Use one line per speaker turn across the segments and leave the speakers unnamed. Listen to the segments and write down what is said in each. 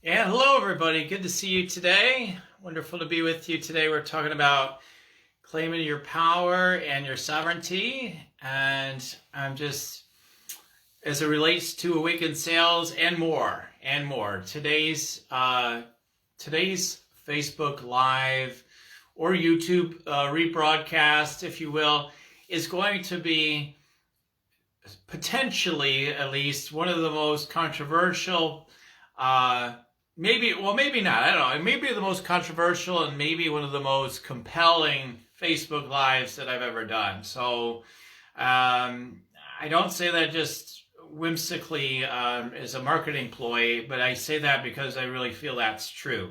And hello, everybody. Good to see you today. Wonderful to be with you today. We're talking about claiming your power and your sovereignty. And I'm just, as it relates to awakened sales and more, and more. Today's Facebook Live or YouTube rebroadcast, if you will, is going to be potentially, at least, one of the most controversial, maybe not, I don't know, maybe the most controversial and maybe one of the most compelling Facebook Lives that I've ever done. So I don't say that just whimsically as a marketing ploy, but I say that because I really feel that's true.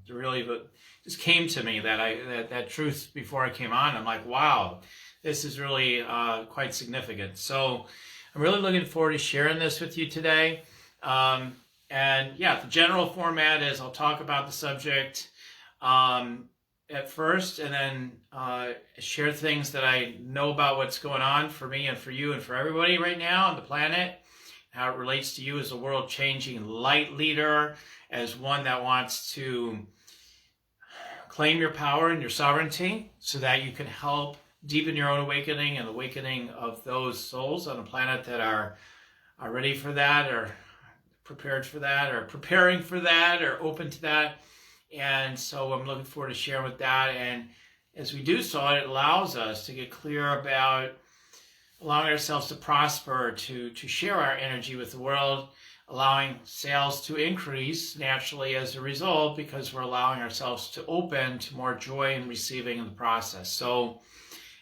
Really, but just came to me that truth before I came on. I'm like, wow, this is really quite significant. So I'm really looking forward to sharing this with you today. And yeah, the general format is I'll talk about the subject at first, and then share things that I know about what's going on for me and for you and for everybody right now on the planet, how it relates to you as a world-changing light leader, as one that wants to claim your power and your sovereignty so that you can help deepen your own awakening and the awakening of those souls on the planet that are ready for that, or prepared for that, or preparing for that, or open to that. And so I'm looking forward to sharing with that. And as we do so, it allows us to get clear about allowing ourselves to prosper, to share our energy with the world, allowing sales to increase naturally as a result, because we're allowing ourselves to open to more joy and receiving in the process. So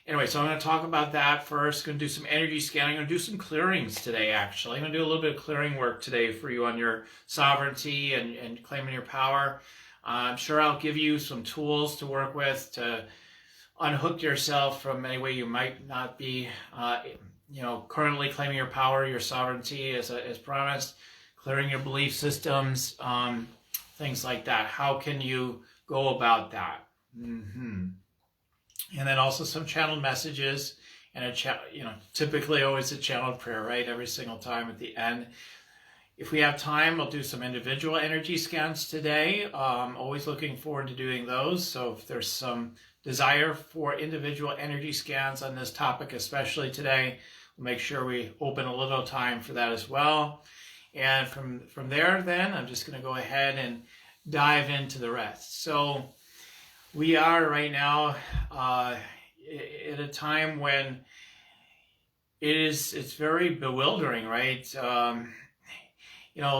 anyway, so I'm going to talk about that first. Going to do some energy scanning. I'm going to do some clearings today, actually. I'm going to do a little bit of clearing work today for you on your sovereignty and claiming your power. I'm sure I'll give you some tools to work with to unhook yourself from any way you might not be, currently claiming your power, your sovereignty as promised, clearing your belief systems, things like that. How can you go about that? And then also some channeled messages and typically always a channeled prayer, right? Every single time at the end. If we have time, I'll do some individual energy scans today. Always looking forward to doing those. So if there's some desire for individual energy scans on this topic, especially today, we'll make sure we open a little time for that as well. And from there, then, I'm just going to go ahead and dive into the rest. So we are right now at a time when it's very bewildering, right?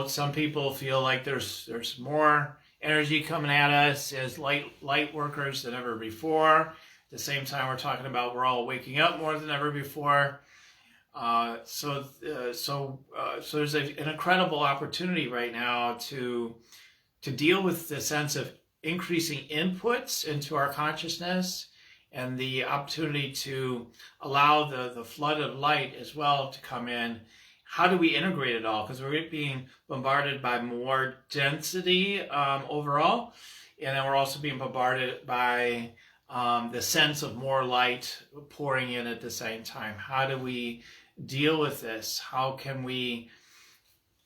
Some people feel like there's more energy coming at us as light workers than ever before. At the same time, we're talking about we're all waking up more than ever before. So there's an incredible opportunity right now to deal with the sense of increasing inputs into our consciousness and the opportunity to allow the flood of light as well to come in. How do we integrate it all? Because we're being bombarded by more density overall, and then we're also being bombarded by the sense of more light pouring in at the same time. How do we deal with this? How can we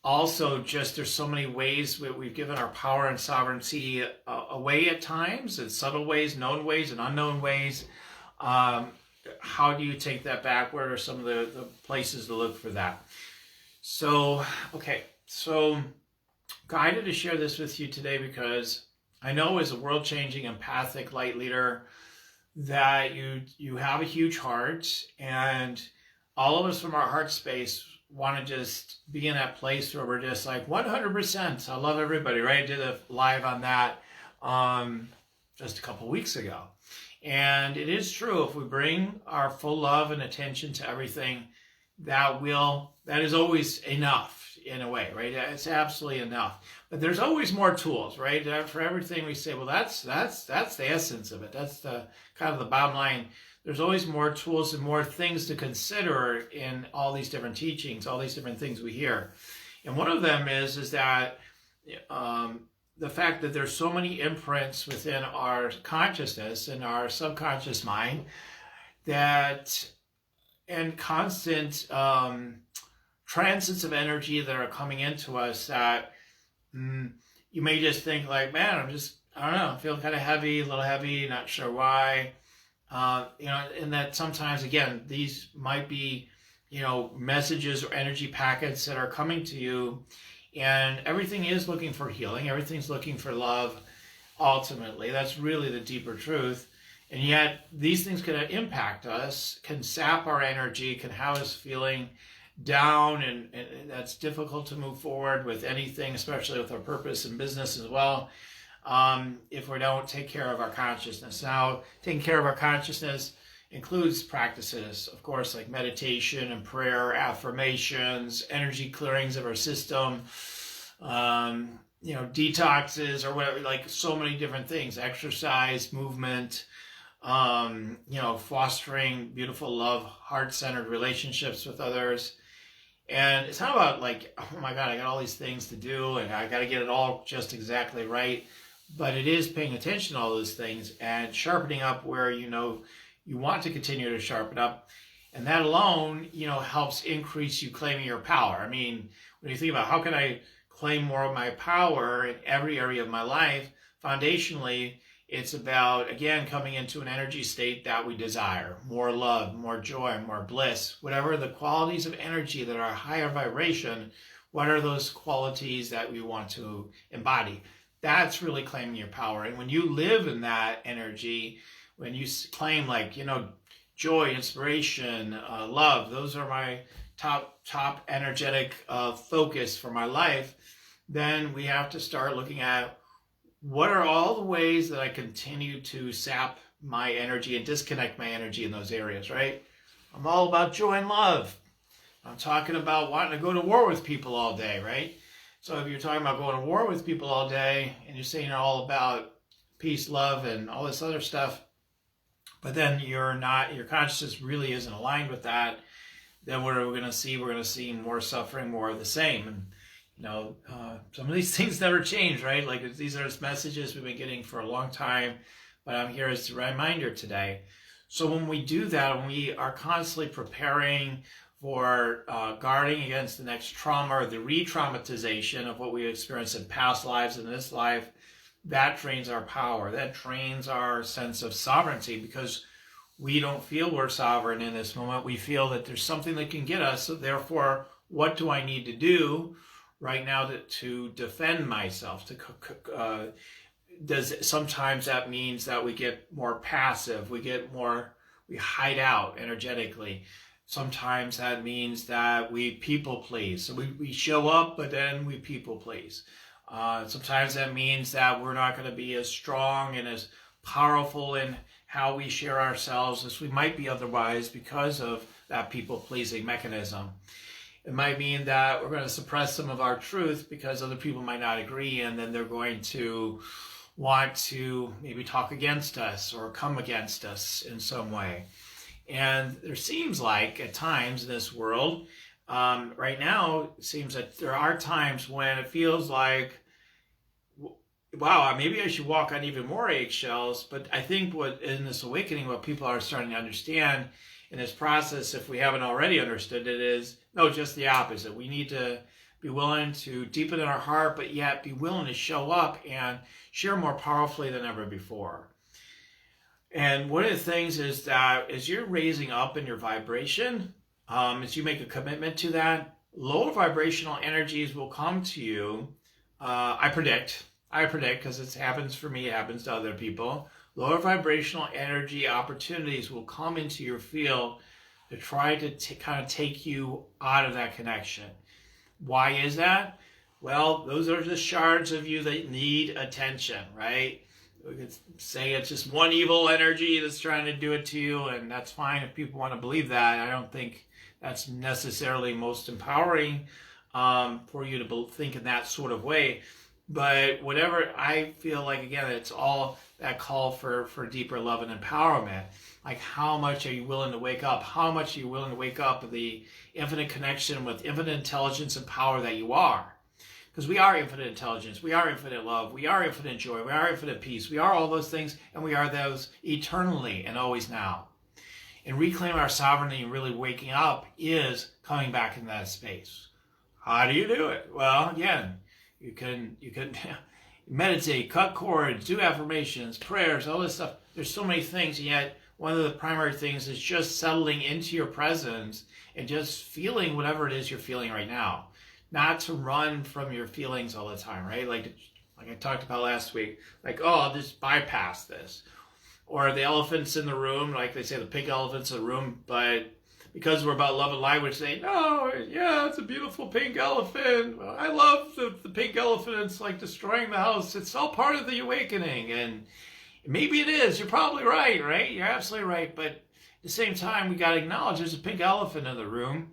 also there's so many ways we've given our power and sovereignty away at times, in subtle ways, known ways, and unknown ways. How do you take that back? Where are some of the places to look for that? So, okay, so guided to share this with you today because I know as a world-changing empathic light leader that you have a huge heart, and all of us from our heart space want to just be in that place where we're just like 100%. I love everybody, right? I did a live on that just a couple weeks ago. And it is true, if we bring our full love and attention to everything, that is always enough in a way, right? It's absolutely enough. But there's always more tools, right? For everything we say, well, that's the essence of it. That's the kind of the bottom line. There's always more tools and more things to consider in all these different teachings, all these different things we hear. And one of them is that the fact that there's so many imprints within our consciousness and our subconscious mind and constant transits of energy that are coming into us that you may just think like, man, I don't know, I'm feeling kind of heavy, a little heavy, not sure why. And that sometimes, again, these might be, messages or energy packets that are coming to you, and everything is looking for healing. Everything's looking for love. Ultimately, that's really the deeper truth. And yet these things can impact us, can sap our energy, can have us feeling down, and that's difficult to move forward with anything, especially with our purpose and business as well, if we don't take care of our consciousness. Now, taking care of our consciousness includes practices, of course, like meditation and prayer, affirmations, energy clearings of our system, detoxes or whatever, like so many different things, exercise, movement, fostering beautiful love, heart-centered relationships with others. And it's not about like, oh my God, I got all these things to do and I got to get it all just exactly right. But it is paying attention to all those things and sharpening up where, you want to continue to sharpen up. And that alone, helps increase you claiming your power. I mean, when you think about how can I claim more of my power in every area of my life, foundationally, it's about, again, coming into an energy state that we desire. More love, more joy, more bliss. Whatever the qualities of energy that are higher vibration, what are those qualities that we want to embody? That's really claiming your power. And when you live in that energy, when you claim like, joy, inspiration, love, those are my top energetic focus for my life, then we have to start looking at what are all the ways that I continue to sap my energy and disconnect my energy in those areas, right? I'm all about joy and love. I'm talking about wanting to go to war with people all day, right? So if you're talking about going to war with people all day and you're saying you're all about peace, love, and all this other stuff, but then your consciousness really isn't aligned with that, then what are we going to see? We're going to see more suffering, more of the same. And some of these things never change, right? Like these are messages we've been getting for a long time, but I'm here as a reminder today. So when we do that, when we are constantly preparing for guarding against the next trauma or the re-traumatization of what we experienced in past lives and this life, that drains our power. That drains our sense of sovereignty because we don't feel we're sovereign in this moment. We feel that there's something that can get us. So therefore, what do I need to do right now to defend myself? Sometimes that means that we get more passive. We hide out energetically. Sometimes that means that we people please. So we show up, but then we people please. Sometimes that means that we're not going to be as strong and as powerful in how we share ourselves as we might be otherwise because of that people-pleasing mechanism. It might mean that we're going to suppress some of our truth because other people might not agree, and then they're going to want to maybe talk against us or come against us in some way. And there seems like at times in this world, right now, it seems that there are times when it feels like, wow, maybe I should walk on even more eggshells. But I think in this awakening, what people are starting to understand in this process, if we haven't already understood it, is no, just the opposite. We need to be willing to deepen in our heart, but yet be willing to show up and share more powerfully than ever before. And one of the things is that as you're raising up in your vibration, as you make a commitment to that, lower vibrational energies will come to you. I predict because it happens for me, it happens to other people. Lower vibrational energy opportunities will come into your field to try to kind of take you out of that connection. Why is that? Well, those are the shards of you that need attention, right? We could say it's just one evil energy that's trying to do it to you, and that's fine if people want to believe that. I don't think that's necessarily most empowering for you to think in that sort of way. But whatever, I feel like, again, it's all that call for deeper love and empowerment. Like, how much are you willing to wake up? How much are you willing to wake up with the infinite connection with infinite intelligence and power that you are? Because we are infinite intelligence, we are infinite love, we are infinite joy, we are infinite peace, we are all those things, and we are those eternally and always now. And reclaiming our sovereignty and really waking up is coming back in that space. How do you do it? Well, again, you can meditate, cut cords, do affirmations, prayers, all this stuff. There's so many things, and yet one of the primary things is just settling into your presence and just feeling whatever it is you're feeling right now. Not to run from your feelings all the time, right? Like I talked about last week, like, oh, I'll just bypass this. Or the elephants in the room, like they say, the pink elephants in the room, but because we're about love and light, we say, no, yeah, it's a beautiful pink elephant. I love the pink elephant. It's like destroying the house. It's all part of the awakening. And maybe it is. You're probably right? You're absolutely right. But at the same time, we got to acknowledge there's a pink elephant in the room.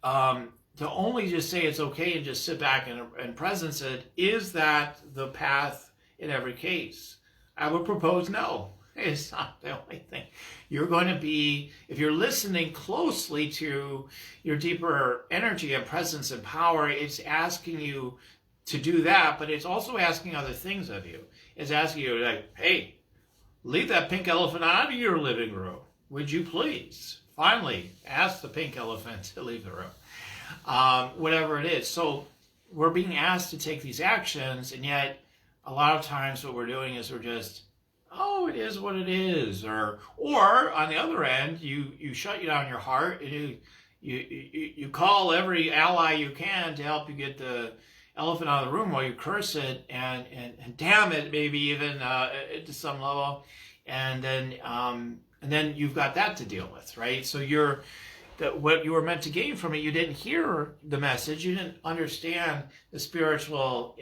To only just say it's okay and just sit back and presence it, is that the path in every case? I would propose no. It's not the only thing. You're going to be, if you're listening closely to your deeper energy and presence and power, it's asking you to do that, but it's also asking other things of you. It's asking you, like, hey, leave that pink elephant out of your living room. Would you please? Finally, ask the pink elephant to leave the room. Whatever it is. So we're being asked to take these actions, and yet a lot of times what we're doing is we're just, oh, it is what it is. Or on the other end, you shut down your heart and you call every ally you can to help you get the elephant out of the room while you curse it and damn it, maybe even to some level, and then you've got that to deal with, right? So what you were meant to gain from it, you didn't hear the message, you didn't understand the spiritual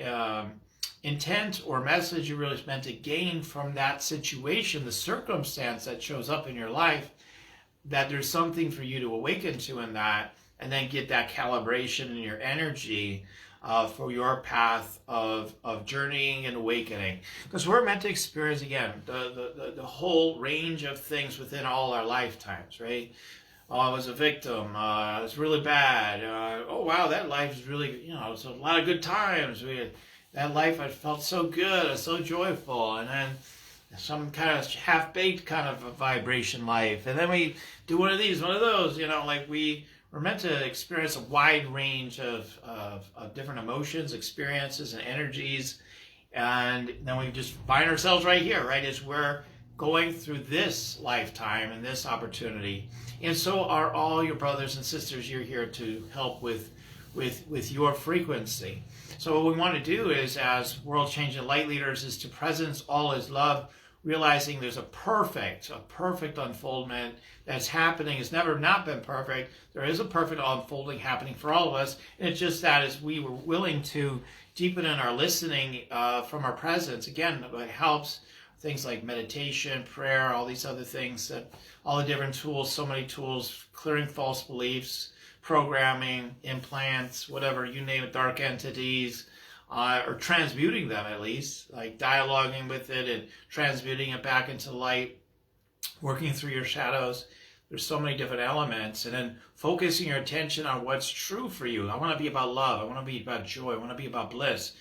intent or message you really meant to gain from that situation, the circumstance that shows up in your life, that there's something for you to awaken to in that, and then get that calibration in your energy for your path of journeying and awakening. Because we're meant to experience, again, the whole range of things within all our lifetimes, right? Oh, I was a victim. It was really bad. Oh, wow, that life is really, it was a lot of good times. That life, I felt so good. I was so joyful. And then some kind of half-baked kind of a vibration life. And then we do one of these, one of those, like we're meant to experience a wide range of different emotions, experiences, and energies. And then we just find ourselves right here, right, as we're going through this lifetime and this opportunity. And so are all your brothers and sisters. You're here to help with your frequency. So what we want to do is, as world-changing light leaders, is to presence all is love, realizing there's a perfect unfoldment that's happening. It's never not been perfect. There is a perfect unfolding happening for all of us. And it's just that as we were willing to deepen in our listening from our presence, again, it helps things like meditation, prayer, all these other things, all the different tools, so many tools, clearing false beliefs, programming, implants, whatever, you name it, dark entities, or transmuting them at least, like dialoguing with it and transmuting it back into light, working through your shadows. There's so many different elements, and then focusing your attention on what's true for you. I want to be about love. I want to be about joy. I want to be about bliss.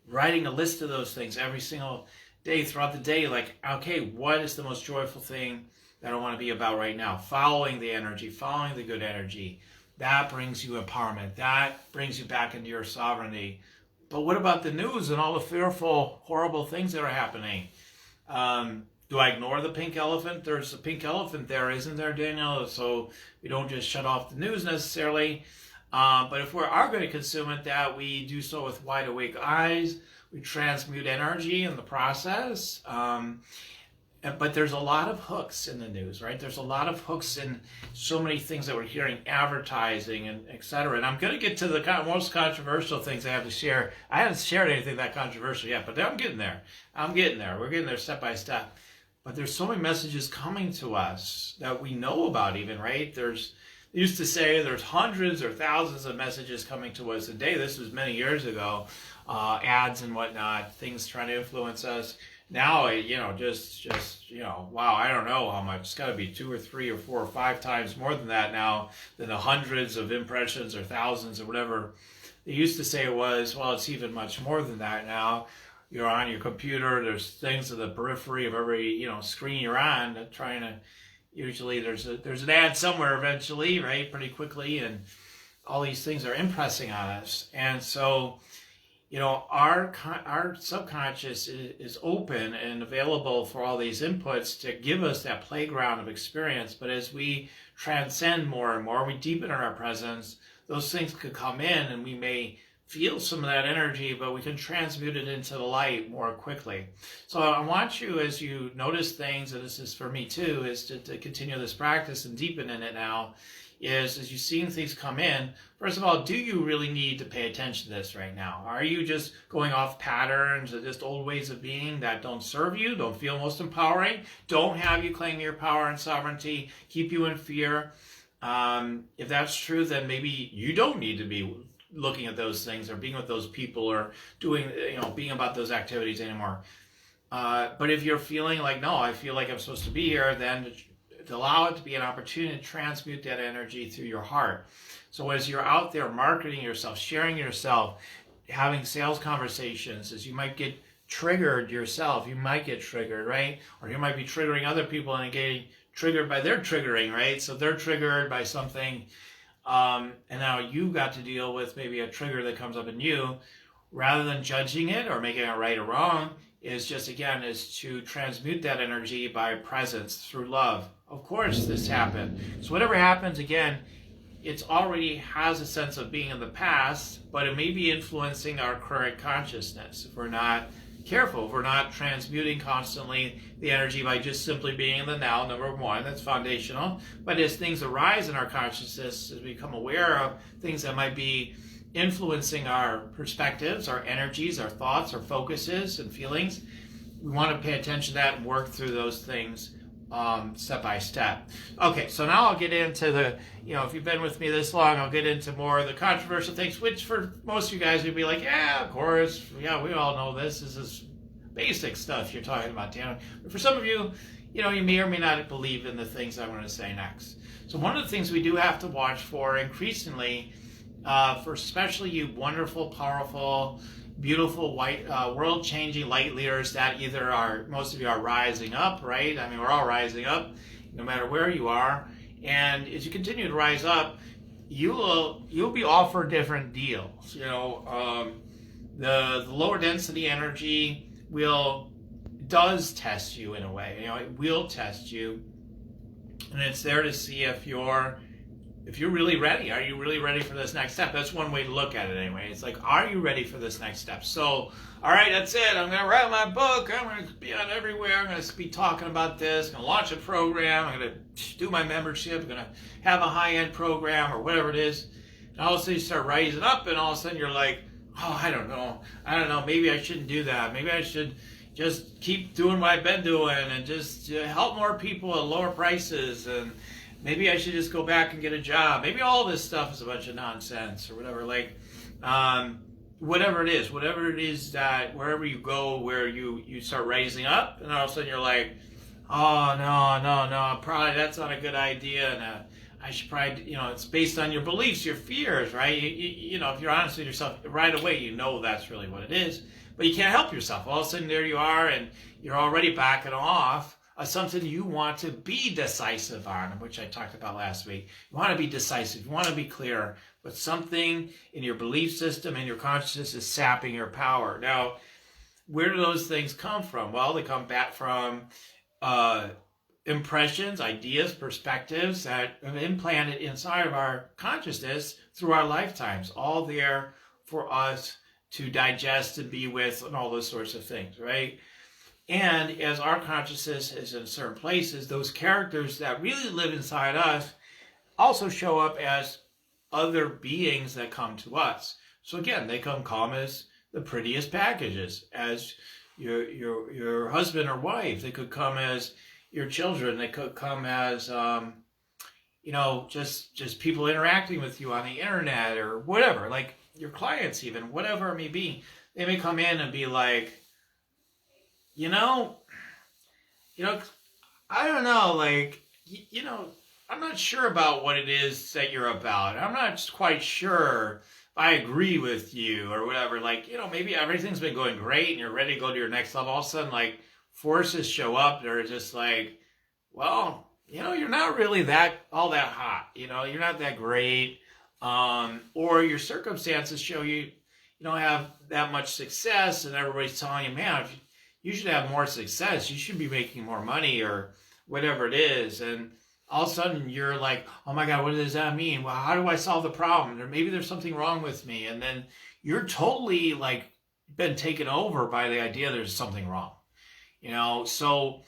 Writing a list of those things every single day throughout the day, like, okay, what is the most joyful thing that I want to be about right now? Following the energy, following the good energy. That brings you empowerment. That brings you back into your sovereignty. But what about the news and all the fearful, horrible things that are happening? Do I ignore the pink elephant? There's a pink elephant there, isn't there, Daniel? So we don't just shut off the news necessarily. But if we are going to consume it, that we do so with wide awake eyes. We transmute energy in the process. But there's a lot of hooks in the news, right? There's a lot of hooks in so many things that we're hearing, advertising and et cetera. And I'm going to get to the most controversial things I have to share. I haven't shared anything that controversial yet, but I'm getting there. We're getting there step by step. But there's so many messages coming to us that we know about even, right? They used to say there's hundreds or thousands of messages coming to us a day. This was many years ago. Ads and whatnot, things trying to influence us. Now, wow, I don't know how much. It's got to be 2 or 3 or 4 or 5 times more than that now, than the hundreds of impressions or thousands or whatever they used to say it was. Well, it's even much more than that now. You're on your computer. There's things at the periphery of every screen you're on. Trying to, usually there's an ad somewhere eventually, right? Pretty quickly, and all these things are impressing on us. And so our subconscious is open and available for all these inputs to give us that playground of experience. But as we transcend more and more, we deepen our presence, those things could come in and we may feel some of that energy, but we can transmute it into the light more quickly. So I want you, as you notice things, and this is for me too, is to continue this practice and deepen in it now, is as you're seeing things come in, first of all, do you really need to pay attention to this right now? Are you just going off patterns or just old ways of being that don't serve you, don't feel most empowering, don't have you claim your power and sovereignty, keep you in fear? If that's true, then maybe you don't need to be looking at those things or being with those people or doing, being about those activities anymore. But if you're feeling like, no, I feel like I'm supposed to be here, then to allow it to be an opportunity to transmute that energy through your heart. So as you're out there marketing yourself, sharing yourself, having sales conversations, as you might get triggered yourself, you might get triggered, right? Or you might be triggering other people and getting triggered by their triggering, right? So they're triggered by something, and now you've got to deal with maybe a trigger that comes up in you. Rather than judging it or making it right or wrong, is to transmute that energy by presence through love. Of course this happened. So whatever happens, again, it already has a sense of being in the past, but it may be influencing our current consciousness if we're not careful, if we're not transmuting constantly the energy by just simply being in the now, number one, that's foundational. But as things arise in our consciousness, as we become aware of things that might be influencing our perspectives, our energies, our thoughts, our focuses and feelings, we want to pay attention to that and work through those things step by step. Okay, so now I'll get into the, if you've been with me this long, I'll get into more of the controversial things, which for most of you guys would be like, yeah, of course, yeah, we all know this. This is basic stuff you're talking about, Dan. But for some of you, you may or may not believe in the things I'm going to say next. So one of the things we do have to watch for increasingly, for especially you wonderful, powerful, beautiful, white, world-changing light leaders that either most of you are rising up, right? I mean, we're all rising up, no matter where you are. And as you continue to rise up, you'll be offered different deals. The lower density energy does test you in a way. It will test you, and it's there to see if you're really ready. Are you really ready for this next step? That's one way to look at it anyway. It's like, are you ready for this next step? So, all right, that's it. I'm going to write my book. I'm going to be on everywhere. I'm going to be talking about this. I'm going to launch a program. I'm going to do my membership. I'm going to have a high-end program or whatever it is. And all of a sudden you start rising up, and all of a sudden you're like, oh, I don't know. Maybe I shouldn't do that. Maybe I should just keep doing what I've been doing and just help more people at lower prices, and maybe I should just go back and get a job. Maybe all this stuff is a bunch of nonsense or whatever. Whatever it is that wherever you go, where you start raising up, and all of a sudden you're like, oh, no, probably that's not a good idea. And I should probably, it's based on your beliefs, your fears, right? If you're honest with yourself right away, that's really what it is. But you can't help yourself. All of a sudden there you are, and you're already backing off something you want to be decisive on, which I talked about last week. You want to be decisive. You want to be clear. But something in your belief system and your consciousness is sapping your power. Now, where do those things come from? Well, they come back from impressions, ideas, perspectives that have implanted inside of our consciousness through our lifetimes, all there for us to digest and be with and all those sorts of things, right? And as our consciousness is in certain places, those characters that really live inside us also show up as other beings that come to us. So again, they come as the prettiest packages, as your husband or wife. They could come as your children. They could come as just people interacting with you on the internet or whatever, like your clients even, whatever it may be. They may come in and be like, I don't know, I'm not sure about what it is that you're about. I'm not quite sure if I agree with you or whatever. Maybe everything's been going great and you're ready to go to your next level. All of a sudden, forces show up. They're just like, well, you're not really all that hot. You're not that great. Or your circumstances show you, you don't have that much success, and everybody's telling you, man, if you should have more success, you should be making more money or whatever it is. And all of a sudden you're like, oh my God, what does that mean? Well, how do I solve the problem? Or maybe there's something wrong with me. And then you're totally like been taken over by the idea there's something wrong. So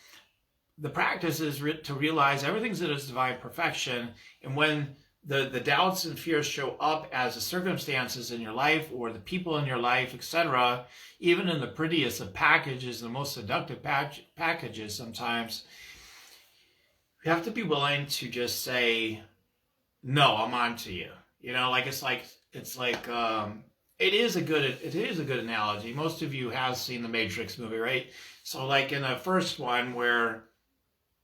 the practice is to realize everything's in its divine perfection. And when the doubts and fears show up as the circumstances in your life or the people in your life, etc., even in the prettiest of packages, the most seductive packages sometimes, you have to be willing to just say, no, I'm on to you. It is a good analogy. Most of you have seen the Matrix movie, right? So like in the first one where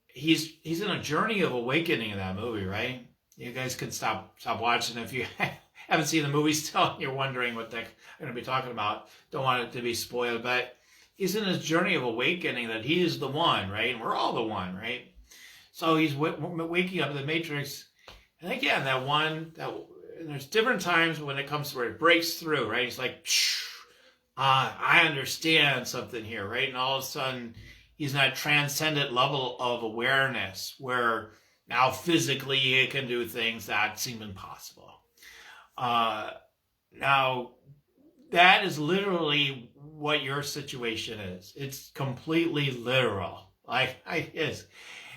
he's in a journey of awakening in that movie, right? You guys can stop watching if you haven't seen the movie still and you're wondering what they're going to be talking about. Don't want it to be spoiled, but he's in his journey of awakening that he is the one, right? And we're all the one, right? So he's waking up in the Matrix. And again, and there's different times when it comes to where it breaks through, right? He's like, I understand something here, right? And all of a sudden, he's in that transcendent level of awareness where now physically he can do things that seem impossible. Now, that is literally what your situation is. It's completely literal. It is.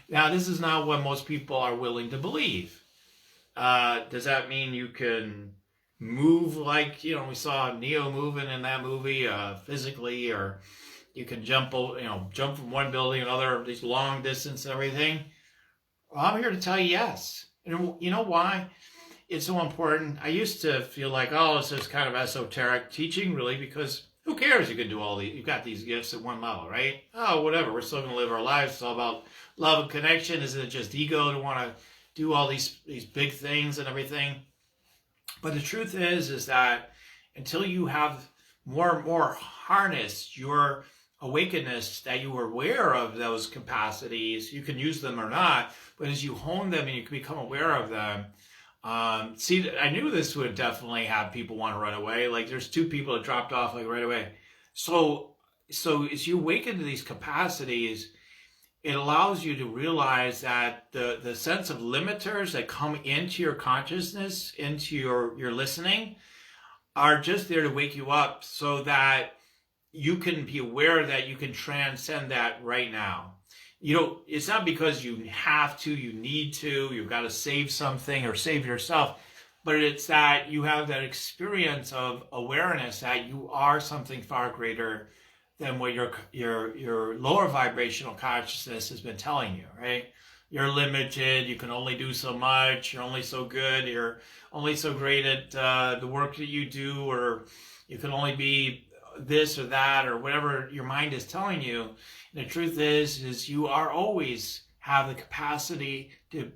Now, this is not what most people are willing to believe. Does that mean you can move like, we saw Neo moving in that movie physically, or you can jump from one building to another, these long distance and everything? Well, I'm here to tell you yes. And you know why it's so important? I used to feel like, this is kind of esoteric teaching, really, because who cares? You can do all these, you've got these gifts at one level, right? Oh, whatever, we're still going to live our lives. It's all about love and connection. Isn't it just ego to want to do all these big things and everything? But the truth is that until you have more and more harnessed your awakeness, that you are aware of those capacities, you can use them or not, but as you hone them and you can become aware of them, I knew this would definitely have people want to run away. Like there's 2 people that dropped off like right away. So as you awaken to these capacities, it allows you to realize that the sense of limiters that come into your consciousness, into your listening, are just there to wake you up so that you can be aware that you can transcend that right now. It's not because you have to, you need to, you've got to save something or save yourself, but it's that you have that experience of awareness that you are something far greater than what your lower vibrational consciousness has been telling you, right? You're limited, you can only do so much, you're only so good, you're only so great at the work that you do, or you can only be this or that, or whatever your mind is telling you. And the truth is you are always have the capacity to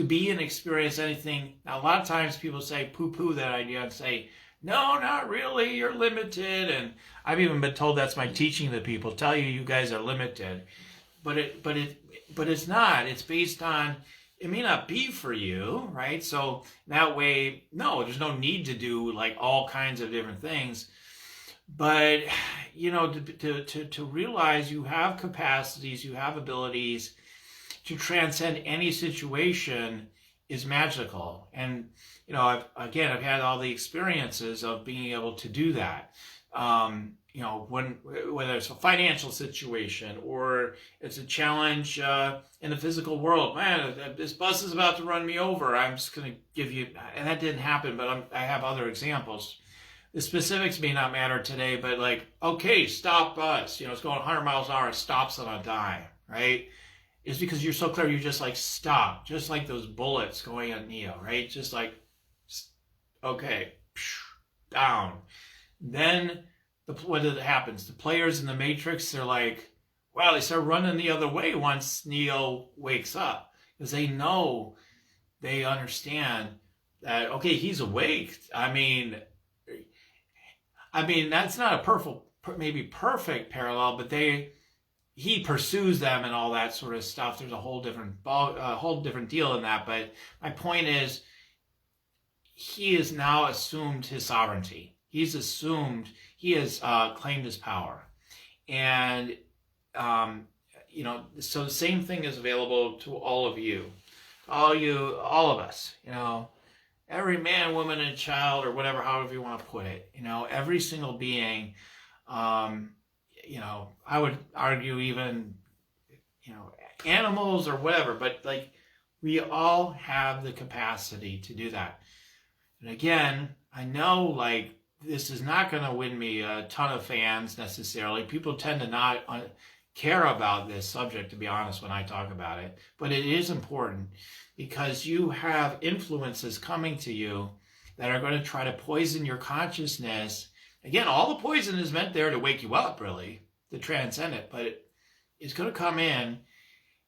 be and experience anything. Now, a lot of times people say poo-poo that idea and say, no, not really, you're limited. And I've even been told that's my teaching to people, tell you guys are limited. But it's not. It's based on, it may not be for you, right? So that way, no, there's no need to do like all kinds of different things. But, to realize you have capacities, you have abilities to transcend any situation is magical. And, I've had all the experiences of being able to do that. Whether it's a financial situation or it's a challenge in the physical world. Man, this bus is about to run me over. I'm just going to give you, and that didn't happen, but I have other examples. The specifics may not matter today, but like, okay, stop bus. It's going 100 miles an hour, it stops on a dime, right? It's because you're so clear, you just like stop, just like those bullets going at Neo, right? Just like, okay, down. Then what happens? The players in the Matrix, they're like, wow, they start running the other way once Neo wakes up, because they know, they understand that, okay, he's awake. I mean, that's not a maybe perfect parallel, but he pursues them and all that sort of stuff. There's a whole different deal in that. But my point is, he has now assumed his sovereignty. He's assumed, he has claimed his power. And, so the same thing is available to all of you, all of us, every man, woman, and child, or whatever, however you want to put it, every single being, I would argue even, animals or whatever, but like we all have the capacity to do that. And again, I know like this is not going to win me a ton of fans necessarily. People tend to not care about this subject, to be honest, when I talk about it. But it is important because you have influences coming to you that are going to try to poison your consciousness. Again, all the poison is meant there to wake you up, really, to transcend it. But it's going to come in.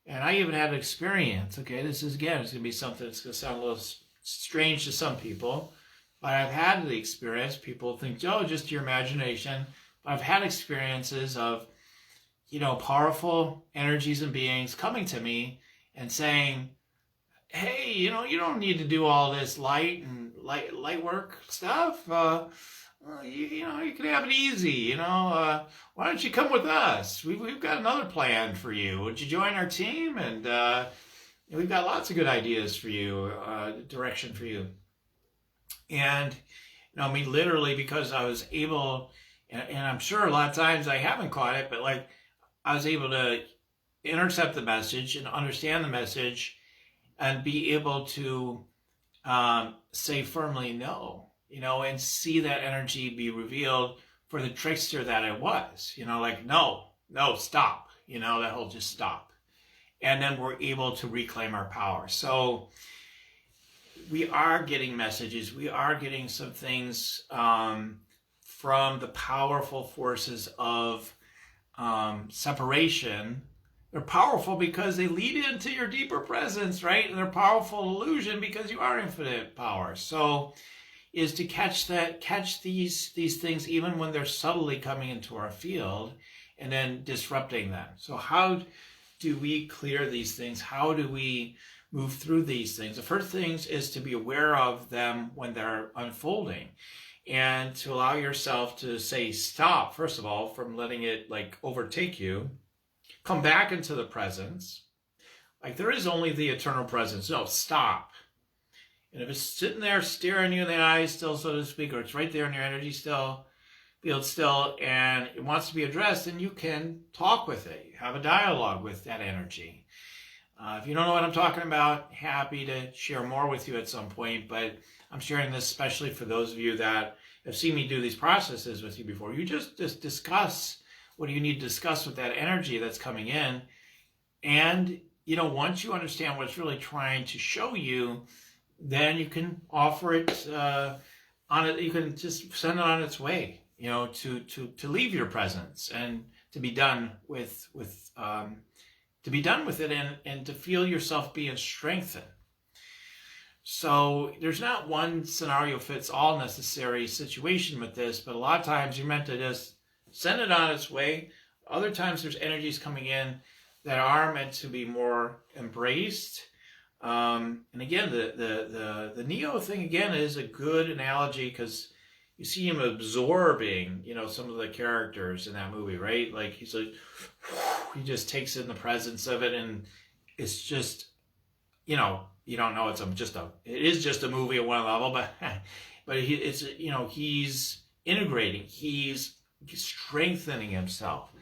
And I even had an experience. Okay, this is, again, it's going to be something that's going to sound a little strange to some people. But I've had the experience. People think, oh, just your imagination. But I've had experiences of, powerful energies and beings coming to me and saying, hey, you don't need to do all this light work stuff. You can have it easy. Why don't you come with us? We've got another plan for you. Would you join our team? And we've got lots of good ideas for you, direction for you. And, literally, because I was able, and I'm sure a lot of times I haven't caught it, but like I was able to intercept the message and understand the message and be able to say firmly no, and see that energy be revealed for the trickster that it was, like, no, stop, that whole just stop. And then we're able to reclaim our power. So we are getting messages. We are getting some things from the powerful forces of separation. They're powerful because they lead into your deeper presence, right? And they're powerful illusion because you are infinite power. So is to catch these things even when they're subtly coming into our field and then disrupting them. So how do we clear these things? How do we move through these things? The first thing is to be aware of them when they're unfolding and to allow yourself to say stop, first of all, from letting it like overtake you. Come back into the presence. Like there is only the eternal presence. No, stop. And if it's sitting there staring you in the eyes still, so to speak, or it's right there in your energy still, field still, and it wants to be addressed, then you can talk with it. Have a dialogue with that energy. If you don't know what I'm talking about, happy to share more with you at some point, but I'm sharing this especially for those of you that have seen me do these processes with you before. You just discuss what do you need to discuss with that energy that's coming in. And, once you understand what it's really trying to show you, then you can offer it you can just send it on its way, to leave your presence and to be done with it and to feel yourself being strengthened. So there's not one scenario fits all necessary situation with this, but a lot of times you're meant to just send it on its way. Other times there's energies coming in that are meant to be more embraced. And again, the Neo thing again is a good analogy because you see him absorbing, some of the characters in that movie, right? Like he's like, he just takes in the presence of it, and it's just, you don't know it is just a movie at one level, but he's integrating, he's strengthening himself,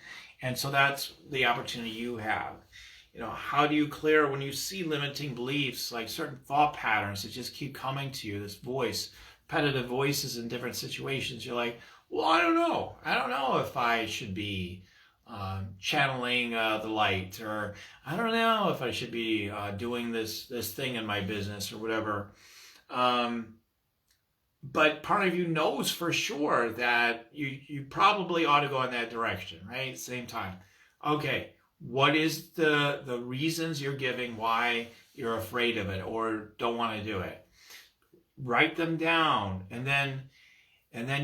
and so that's the opportunity you have. How do you clear when you see limiting beliefs, like certain thought patterns that just keep coming to you, this voice, repetitive voices in different situations? You're like, well, I don't know if I should be channeling the light, or I don't know if I should be doing this thing in my business or whatever. But part of you knows for sure that you probably ought to go in that direction, right? At the same time. Okay, what is the reasons you're giving why you're afraid of it or don't want to do it? Write them down, and then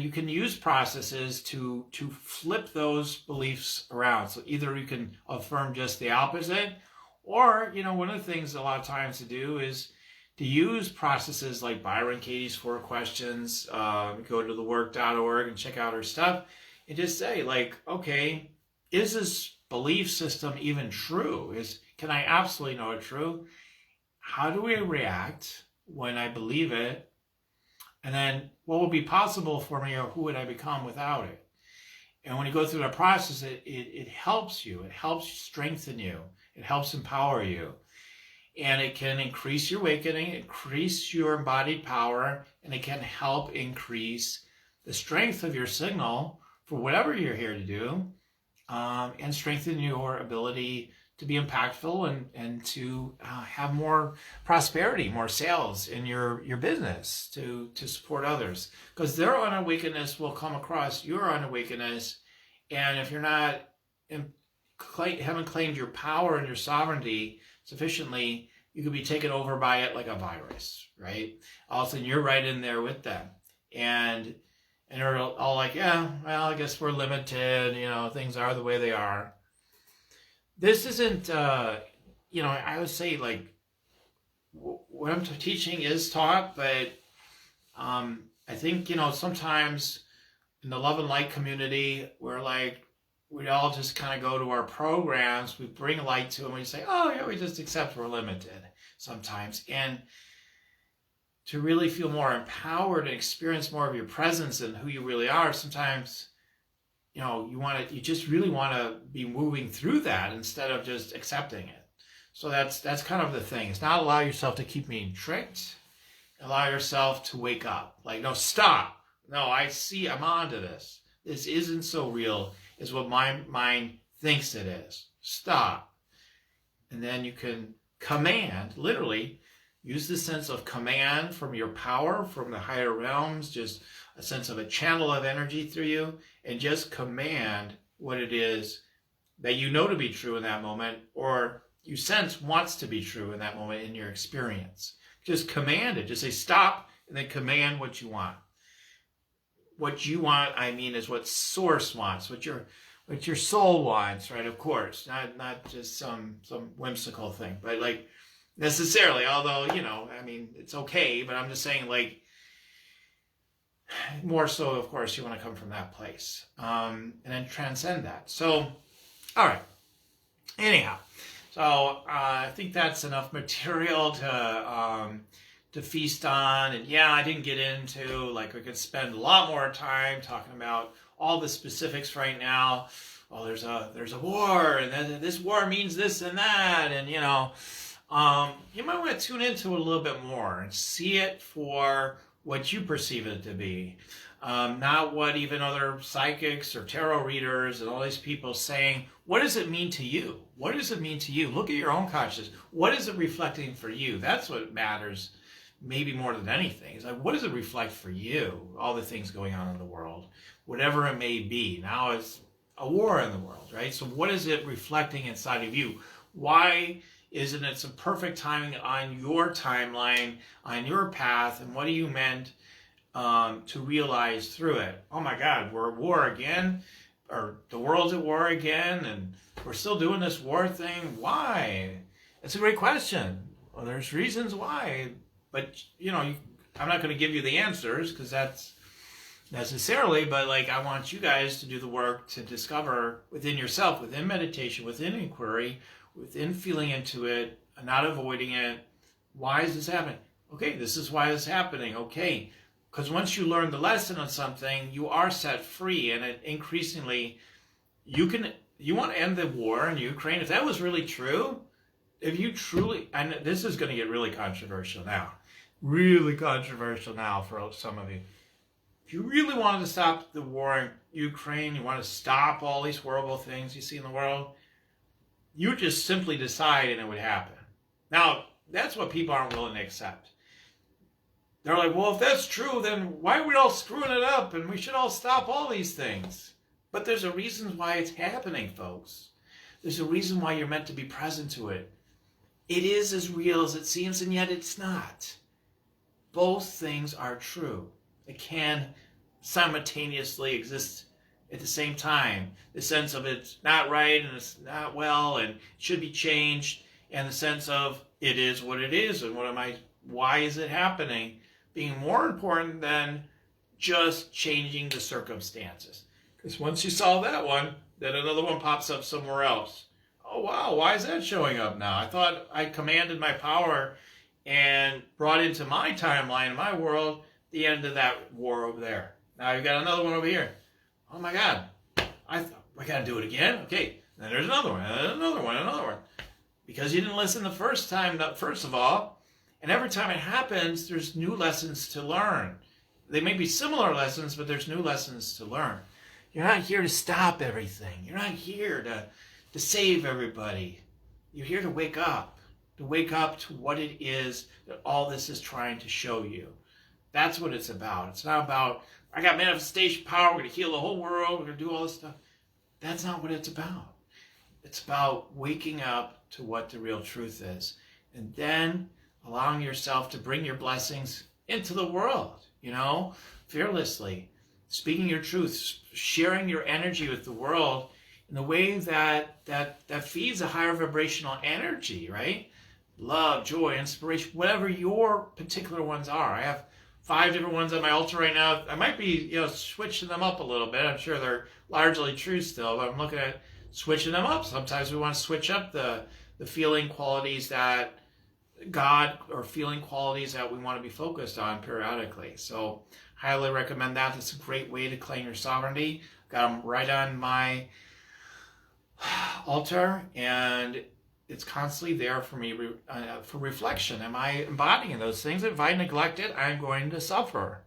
you can use processes to flip those beliefs around. So either you can affirm just the opposite, or one of the things a lot of times to do is to use processes like Byron Katie's 4 questions. Go to thework.org and check out her stuff and just say, like, okay, is this belief system even true? Can I absolutely know it's true? How do I react when I believe it? And then what would be possible for me, or who would I become without it? And when you go through that process, it helps you. It helps strengthen you. It helps empower you. And it can increase your awakening, increase your embodied power, and it can help increase the strength of your signal for whatever you're here to do, and strengthen your ability to be impactful and to have more prosperity, more sales in your business to support others. Because their unawakeness will come across your unawakeness. And if you're not, haven't claimed your power and your sovereignty sufficiently, you could be taken over by it like a virus, right? All of a sudden, you're right in there with them. And they're all like, yeah, well, I guess we're limited. Things are the way they are. This isn't, I would say, like, what I'm teaching is taught, but I think, sometimes in the love and light community, we all just kind of go to our programs, we bring light to them, we say, oh, yeah, we just accept we're limited sometimes. And to really feel more empowered and experience more of your presence and who you really are, sometimes you just really want to be moving through that instead of just accepting it. So that's kind of the thing. It's not allow yourself to keep being tricked. Allow yourself to wake up. Like, no, stop. No, I'm onto this. This isn't so real as what my mind thinks it is. Stop. And then you can command, literally, use the sense of command from your power, from the higher realms, just a sense of a channel of energy through you, and just command what it is that you know to be true in that moment, or you sense wants to be true in that moment in your experience. Just command it. Just say stop, and then command what you want. What you want, is what source wants, what your soul wants, right? Of course, not just some whimsical thing, but like necessarily, although, it's okay, but I'm just saying, like, more so, of course, you want to come from that place, and then transcend that. So, all right. Anyhow, so I think that's enough material to feast on. And yeah, I didn't get into, like, we could spend a lot more time talking about all the specifics right now. Oh, there's a war, and then this war means this and that, and you might want to tune into it a little bit more and see it for what you perceive it to be, not what even other psychics or tarot readers and all these people saying. What does it mean to you? What does it mean to you? Look at your own consciousness. What is it reflecting for you? That's what matters, maybe more than anything. It's like, what does it reflect for you? All the things going on in the world, whatever it may be. Now it's a war in the world, right? So what is it reflecting inside of you? Why isn't it some perfect timing on your timeline, on your path, and what are you meant to realize through it? Oh my God, we're at war again, or the world's at war again, and we're still doing this war thing. Why? It's a great question. Well, there's reasons why, but I'm not going to give you the answers because that's necessarily, but like, I want you guys to do the work to discover within yourself, within meditation, within inquiry, within feeling into it, not avoiding it. Why is this happening? Okay, this is why it's happening. Okay, because once you learn the lesson on something, you are set free, and it increasingly, you want to end the war in Ukraine. If that was really true, if you truly, and this is going to get really controversial now for some of you. If you really wanted to stop the war in Ukraine, you want to stop all these horrible things you see in the world, you just simply decide and it would happen. Now, that's what people aren't willing to accept. They're like, well, if that's true, then why are we all screwing it up and we should all stop all these things? But there's a reason why it's happening, folks. There's a reason why you're meant to be present to it. It is as real as it seems, and yet it's not. Both things are true. It can simultaneously exist at the same time. The sense of it's not right and it's not well and should be changed, and the sense of it is what it is, and what am I why is it happening, being more important than just changing the circumstances. Because once you solve that one, then another one pops up somewhere else. Oh, wow, why is that showing up now? I thought I commanded my power and brought into my timeline, my world, the end of that war over there. Now you've got another one over here. Oh my God, I got to do it again? Okay, then there's another one, another one, another one. Because you didn't listen the first time, first of all, and every time it happens, there's new lessons to learn. They may be similar lessons, but there's new lessons to learn. You're not here to stop everything. You're not here to save everybody. You're here to wake up to what it is that all this is trying to show you. That's what it's about. It's not about, I got manifestation power, we're going to heal the whole world, we're going to do all this stuff. That's not what it's about. It's about waking up to what the real truth is. And then allowing yourself to bring your blessings into the world, fearlessly. Speaking your truth, sharing your energy with the world in a way that feeds a higher vibrational energy, right? Love, joy, inspiration, whatever your particular ones are. I have 5 different ones on my altar right now. I might be, switching them up a little bit. I'm sure they're largely true still, but I'm looking at switching them up. Sometimes we want to switch up the feeling qualities that God, or feeling qualities that we want to be focused on periodically. So highly recommend that. It's a great way to claim your sovereignty. Got them right on my altar, and it's constantly there for me for reflection. Am I embodying those things? If I neglect it, I'm going to suffer,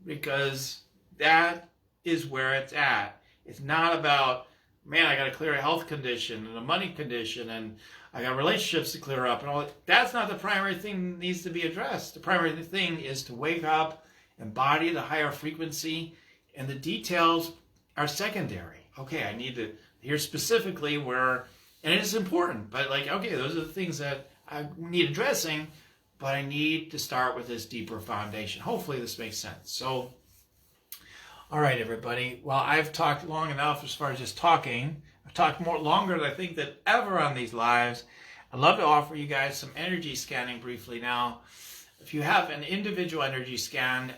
because that is where it's at. It's not about, man, I got to clear a health condition and a money condition, and I got relationships to clear up and all that. That's not the primary thing that needs to be addressed. The primary thing is to wake up, embody the higher frequency, and the details are secondary. Okay, I need to hear specifically where, and it is important, but okay, those are the things that I need addressing, but I need to start with this deeper foundation. Hopefully this makes sense. So, all right, everybody. Well, I've talked long enough as far as just talking. I've talked longer than I think that ever on these lives. I'd love to offer you guys some energy scanning briefly now. If you have an individual energy scan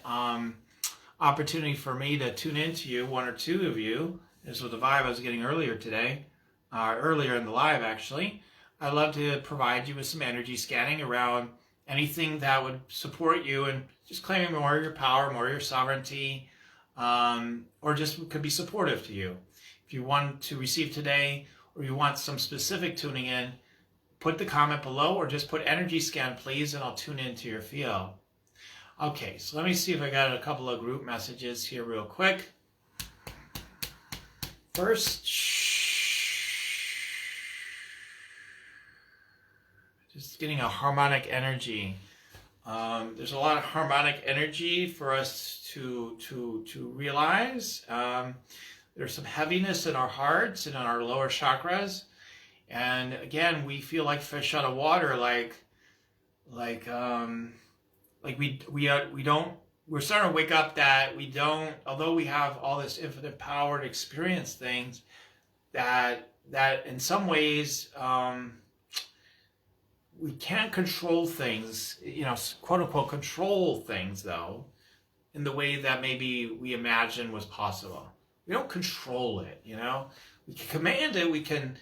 opportunity for me to tune into you, 1 or 2 of you, this was the vibe I was getting earlier today, earlier in the live actually. I'd love to provide you with some energy scanning around anything that would support you and just claiming more of your power, more of your sovereignty, or just could be supportive to you. If you want to receive today, or you want some specific tuning in, put the comment below, or just put energy scan please, and I'll tune into your field. Okay, so let me see if I got a couple of group messages here real quick. First, just getting a harmonic energy. There's a lot of harmonic energy for us to realize. There's some heaviness in our hearts and in our lower chakras, and again, we feel like fish out of water. We're starting to wake up that we don't, although we have all this infinite power to experience things, that in some ways we can't control things, quote unquote control things though, in the way that maybe we imagined was possible. We don't control it, We can command it, we can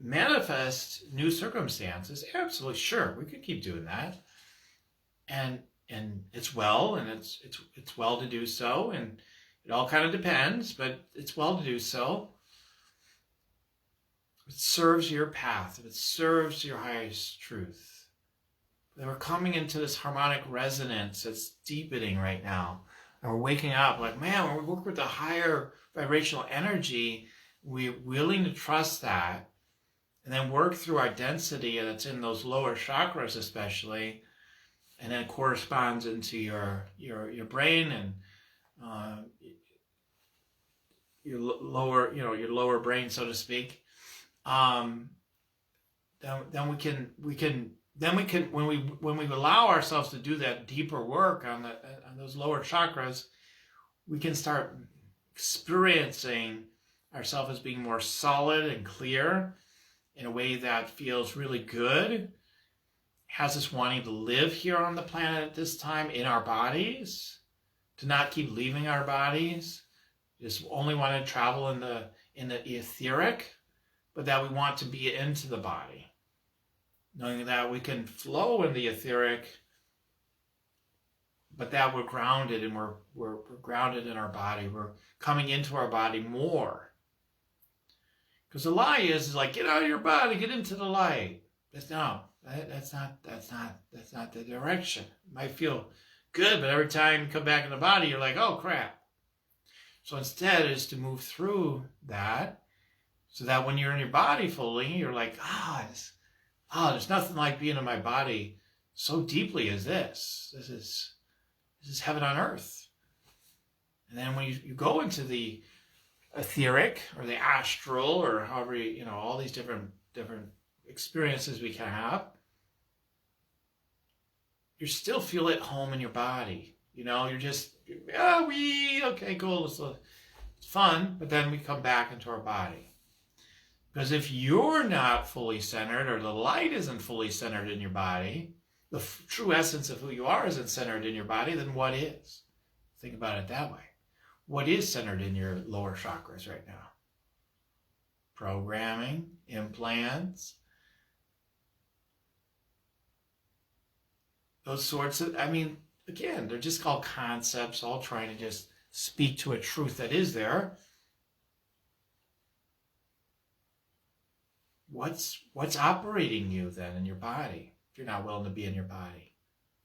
manifest new circumstances. Absolutely, sure, we could keep doing that. And it's well, and it's well to do so, and it all kind of depends, but it's well to do so. It serves your path, it serves your highest truth. But we're coming into this harmonic resonance that's deepening right now. And we're waking up man, when we work with the higher vibrational energy, we're willing to trust that, and then work through our density, and it's in those lower chakras especially, and then it corresponds into your brain and your lower brain, so to speak. Then we can when we allow ourselves to do that deeper work on those lower chakras, we can start experiencing ourselves as being more solid and clear in a way that feels really good. has us wanting to live here on the planet at this time in our bodies, to not keep leaving our bodies, just only want to travel in the etheric, but that we want to be into the body, knowing that we can flow in the etheric, but that we're grounded, and we're grounded in our body. We're coming into our body more. Because the lie is like, get out of your body, get into the light. That's not the direction. It might feel good, but every time you come back in the body, you're like, oh crap. So instead is to move through that, so that when you're in your body fully, you're like, there's nothing like being in my body so deeply as this. This is heaven on earth. And then when you go into the etheric or the astral, or however all these different experiences we can have, you still feel at home in your body. You're just okay, cool, it's fun, but then we come back into our body. Because if you're not fully centered, or the light isn't fully centered in your body, the true essence of who you are isn't centered in your body, then what is? Think about it that way. What is centered in your lower chakras right now? Programming, implants, those sorts of, again, they're just called concepts, all trying to just speak to a truth that is there. What's operating you then in your body if you're not willing to be in your body?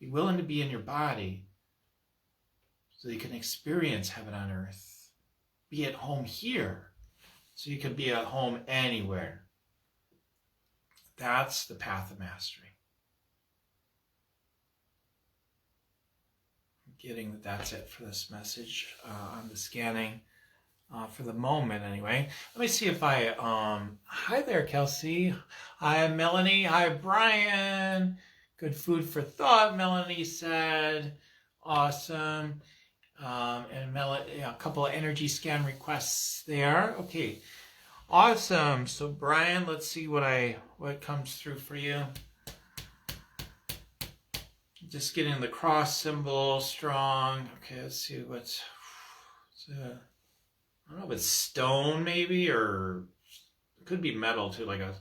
Be willing to be in your body so you can experience heaven on earth. Be at home here so you can be at home anywhere. That's the path of mastery. I'm getting that that's it for this message on the scanning. For the moment, anyway. Let me see if I, hi there, Kelsey. Hi, Melanie. Hi, Brian. Good food for thought, Melanie said. Awesome. And Melanie, a couple of energy scan requests there. Okay, awesome. So, Brian, let's see what comes through for you. Just getting the cross symbol strong. Okay, let's see what's I don't know if it's stone maybe, or it could be metal too, like a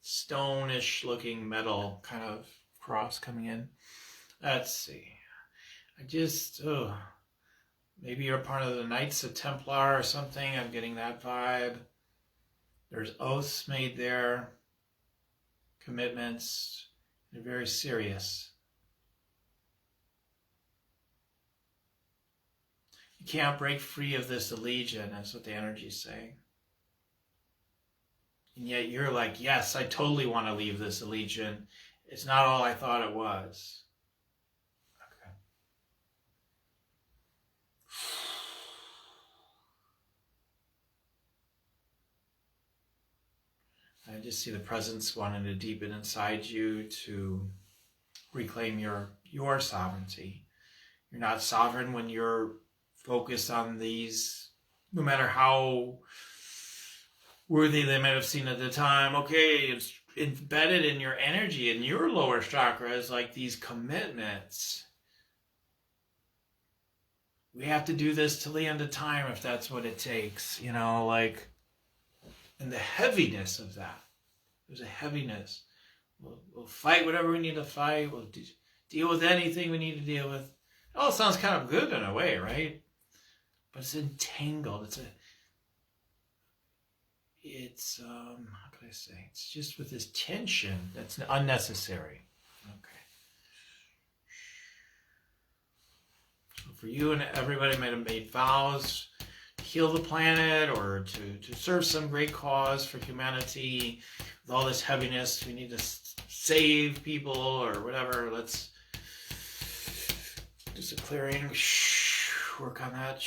stone-ish looking metal kind of cross coming in. Let's see. Maybe you're part of the Knights of Templar or something. I'm getting that vibe. There's oaths made there, commitments. They're very serious. You can't break free of this allegiance, that's what the energy's saying. And yet you're like, yes, I totally want to leave this allegiance. It's not all I thought it was. Okay. I just see the presence wanting to deepen inside you to reclaim your sovereignty. You're not sovereign when you're focused on these, no matter how worthy they might have seemed at the time. Okay, it's embedded in your energy, in your lower chakras, like these commitments. We have to do this till the end of time if that's what it takes, and the heaviness of that. There's a heaviness. We'll fight whatever we need to fight. We'll deal with anything we need to deal with. It all sounds kind of good in a way, right? But it's entangled. It's how can I say? It's just with this tension that's unnecessary. Okay. So for you and everybody might have made vows to heal the planet, or to serve some great cause for humanity. With all this heaviness, we need to save people or whatever. Let's do some clearing. Work on that.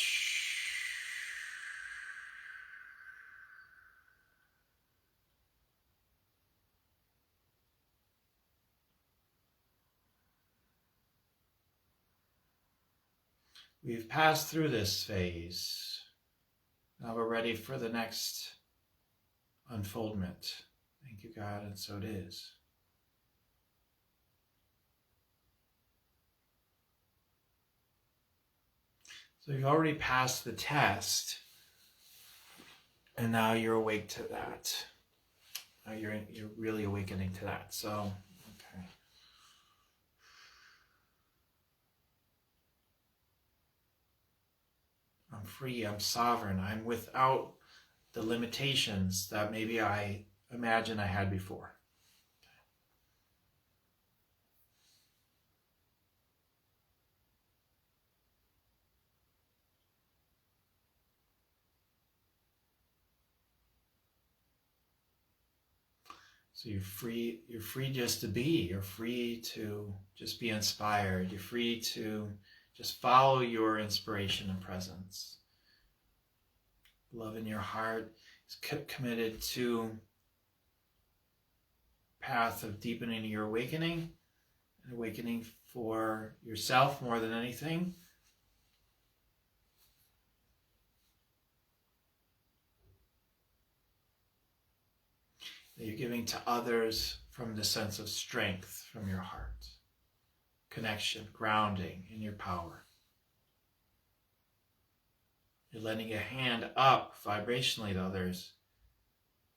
We've passed through this phase. Now we're ready for the next unfoldment. Thank you, God, and so it is. So you've already passed the test, and now you're awake to that. Now you're really awakening to that. So, okay. I'm free, I'm sovereign, I'm without the limitations that maybe I imagined I had before. So you're free just to be. You're free to just be inspired. You're free to just follow your inspiration and presence. Love in your heart is committed to path of deepening your awakening, and awakening for yourself more than anything. That you're giving to others from the sense of strength from your heart, connection, grounding in your power. You're lending a hand up vibrationally to others.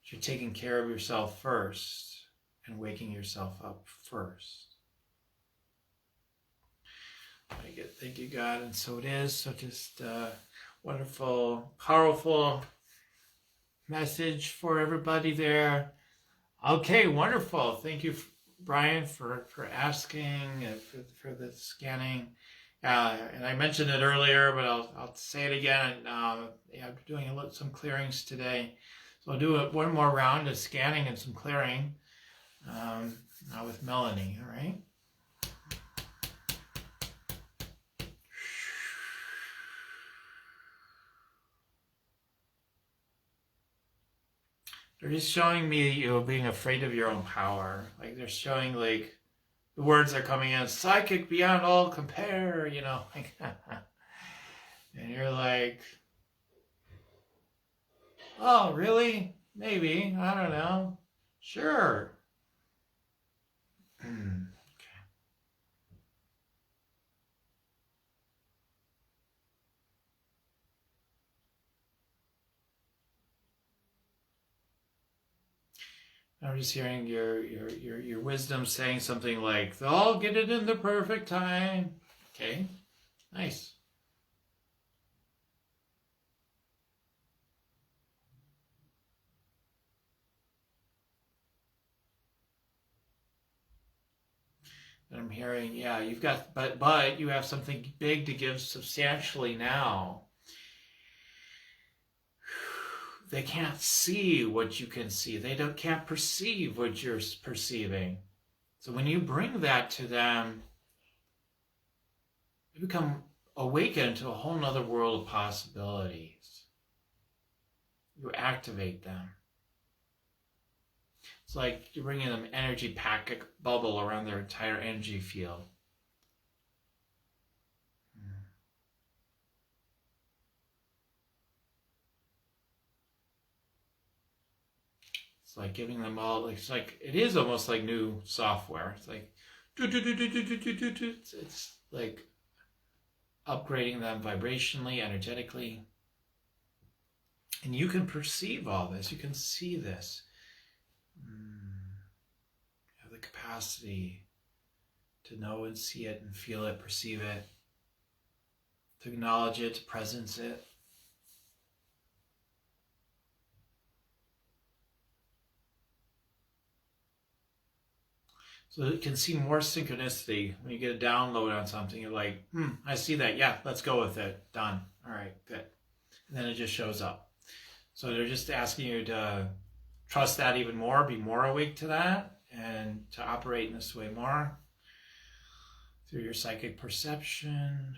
You're taking care of yourself first and waking yourself up first. Very good. Thank you, God. And so it is. So just wonderful, powerful message for everybody there. Okay, wonderful. Thank you, Brian, for asking, for the scanning. And I mentioned it earlier, but I'll say it again. I'm doing some clearings today. So I'll do one more round of scanning and some clearing now with Melanie, all right? They're just showing me you being afraid of your own power. Like they're showing like the words are coming in, psychic beyond all compare, like and you're like, oh, really? Maybe. I don't know. Sure. Okay. I'm just hearing your wisdom saying something like, "I'll get it in the perfect time." Okay, nice. And I'm hearing, yeah, you've got, but you have something big to give substantially now. They can't see what you can see. They can't perceive what you're perceiving. So when you bring that to them, they become awakened to a whole nother world of possibilities. You activate them. It's like you're bringing them energy packet bubble around their entire energy field. It's like giving them all, it's like, it is almost like new software. It's like, it's like upgrading them vibrationally, energetically. And you can perceive all this. You can see this. You have the capacity to know and see it and feel it, perceive it, to acknowledge it, to presence it. So it can see more synchronicity. When you get a download on something, you're like, I see that. Yeah, let's go with it. Done. All right, good. And then it just shows up. So they're just asking you to trust that even more, be more awake to that, and to operate in this way more through your psychic perception.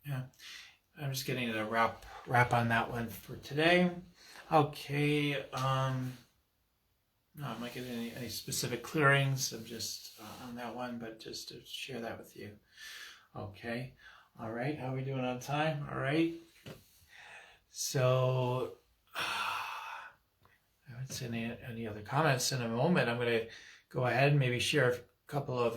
Yeah, I'm just getting to wrap on that one for today. Okay. No, I'm not getting any specific clearings. I'm just on that one, but just to share that with you. Okay. All right. How are we doing on time? All right. So I haven't seen any other comments in a moment. I'm going to go ahead and maybe share a couple of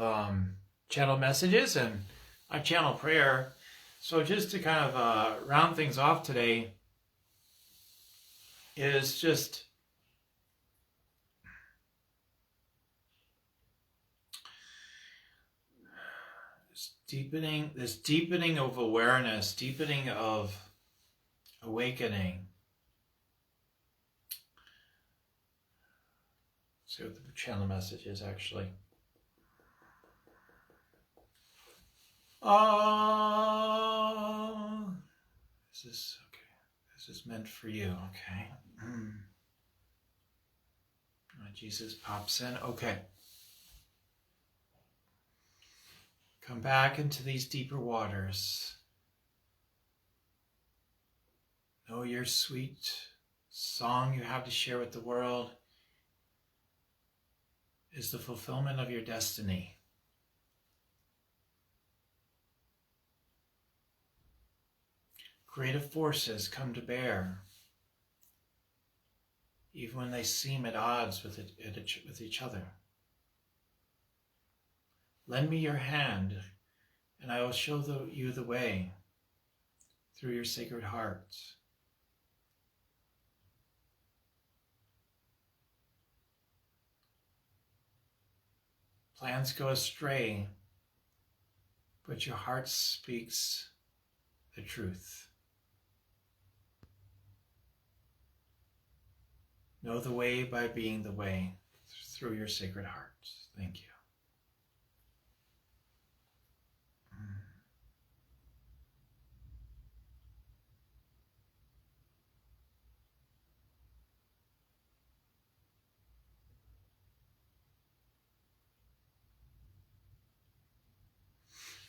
channel messages, and I channel prayer. So just to kind of round things off today is just this deepening of awareness, deepening of awakening. See what the channel message is actually. Oh, this is okay. This is meant for you. Okay. Jesus pops in. Okay. Come back into these deeper waters. Know your sweet song you have to share with the world is the fulfillment of your destiny. Creative forces come to bear, even when they seem at odds with each other. Lend me your hand, and I will show you the way through your sacred heart. Plans go astray, but your heart speaks the truth. Know the way by being the way through your sacred heart. Thank you.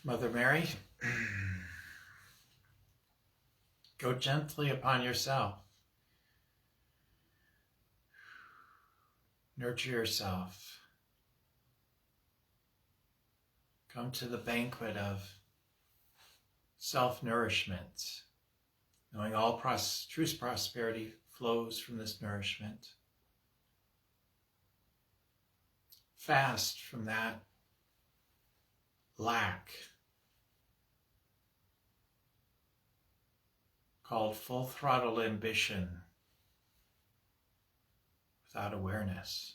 Mother Mary, go gently upon yourself. Nurture yourself. Come to the banquet of self-nourishment, knowing all true prosperity flows from this nourishment. Fast from that lack called full throttle ambition without awareness.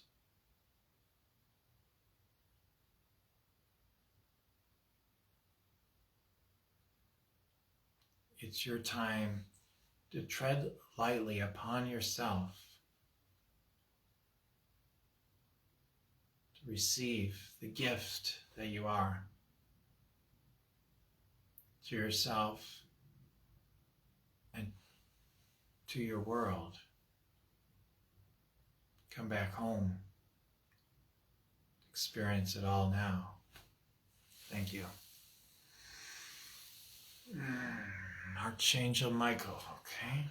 It's your time to tread lightly upon yourself, to receive the gift that you are, to yourself and to your world. Come back home. Experience it all now. Thank you. Archangel Michael, okay?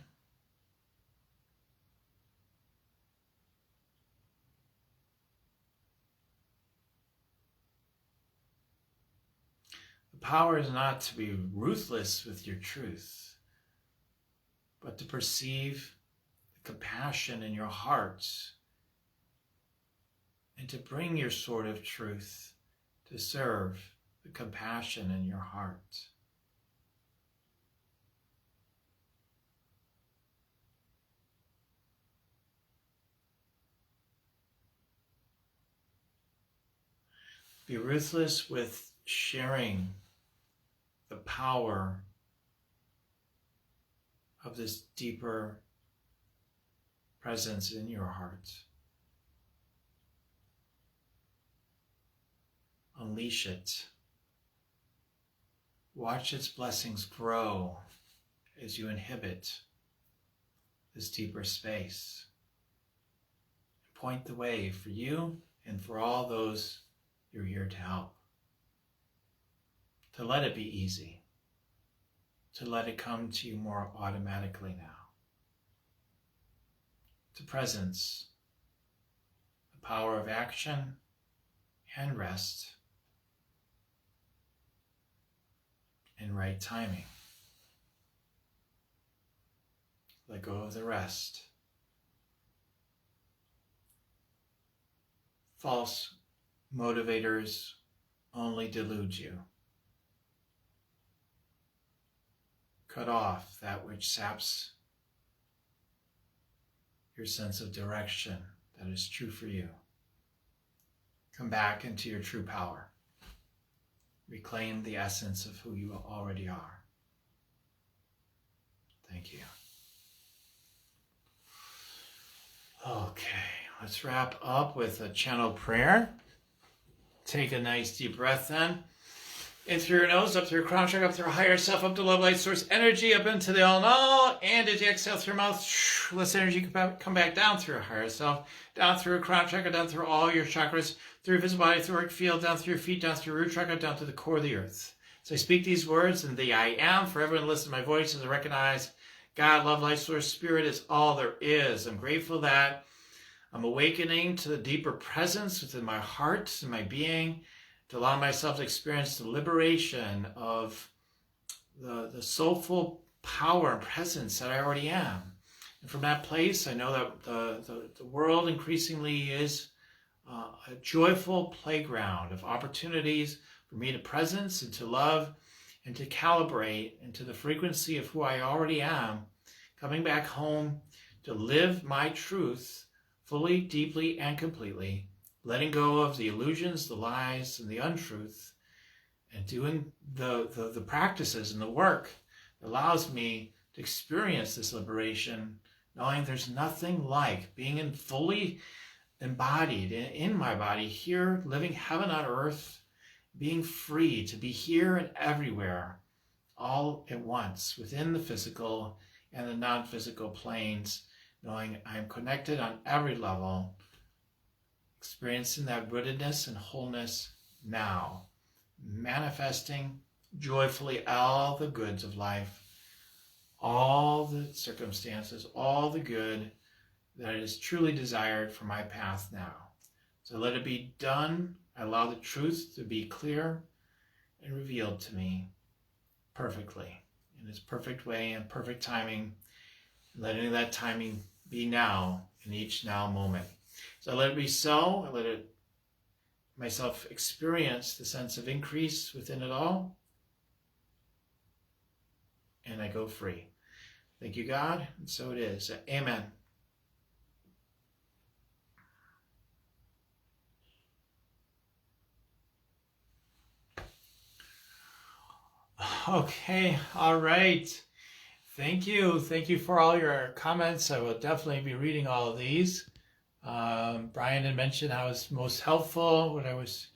The power is not to be ruthless with your truth, but to perceive the compassion in your heart and to bring your sword of truth to serve the compassion in your heart. Be ruthless with sharing the power of this deeper presence in your heart. Unleash it. Watch its blessings grow as you inhabit this deeper space. Point the way for you and for all those you're here to help. To let it be easy. To let it come to you more automatically now. To presence the power of action and rest in right timing. Let go of the rest. False motivators only delude you. cut off that which saps your sense of direction that is true for you. Come back into your true power. Reclaim the essence of who you already are. Thank you. Okay, let's wrap up with a channel prayer. Take a nice deep breath then. In through your nose, up through your crown chakra, up through your higher self, up to love, light, source, energy, up into the all in all. And as you exhale through your mouth, let this energy come back down through your higher self, down through your crown chakra, down through all your chakras, through your visible body, through your field, down through your feet, down through your root chakra, down to the core of the earth. So I speak these words, and the I am, for everyone listening to my voice, as I recognize God, love, light, source, spirit is all there is. I'm grateful that I'm awakening to the deeper presence within my heart and my being, to allow myself to experience the liberation of the soulful power and presence that I already am. And from that place, I know that the world increasingly is a joyful playground of opportunities for me to presence and to love and to calibrate into the frequency of who I already am, coming back home to live my truth fully, deeply, and completely, letting go of the illusions, the lies, and the untruth, and doing the practices and the work that allows me to experience this liberation, knowing there's nothing like being fully embodied in my body here, living heaven on earth, being free to be here and everywhere, all at once, within the physical and the non-physical planes, knowing I'm connected on every level, experiencing that rootedness and wholeness now, manifesting joyfully all the goods of life, all the circumstances, all the good that is truly desired for my path now. So let it be done. I allow the truth to be clear and revealed to me perfectly, in its perfect way and perfect timing. Letting that timing be now, in each now moment. So I let it be so. I let it myself experience the sense of increase within it all. And I go free. Thank you, God. And so it is. Amen. Okay. All right. Thank you. Thank you for all your comments. I will definitely be reading all of these. Brian had mentioned how it was most helpful, what I was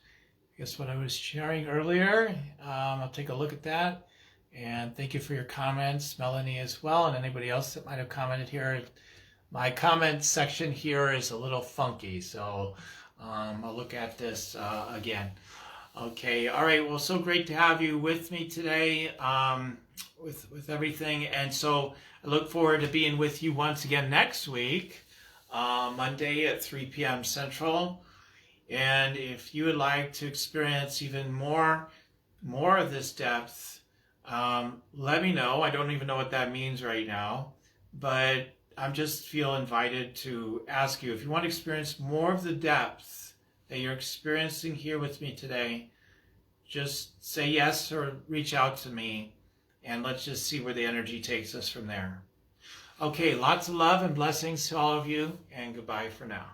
sharing earlier. I'll take a look at that. And thank you for your comments, Melanie as well, and anybody else that might have commented here. My comment section here is a little funky, so I'll look at this again. Okay, all right, well, so great to have you with me today. With everything, and so I look forward to being with you once again next week, Monday at 3 p.m. Central. And if you would like to experience even more of this depth, let me know. I don't even know what that means right now, but I'm just feel invited to ask you if you want to experience more of the depth that you're experiencing here with me today. Just say yes or reach out to me. And let's just see where the energy takes us from there. Okay, lots of love and blessings to all of you, and goodbye for now.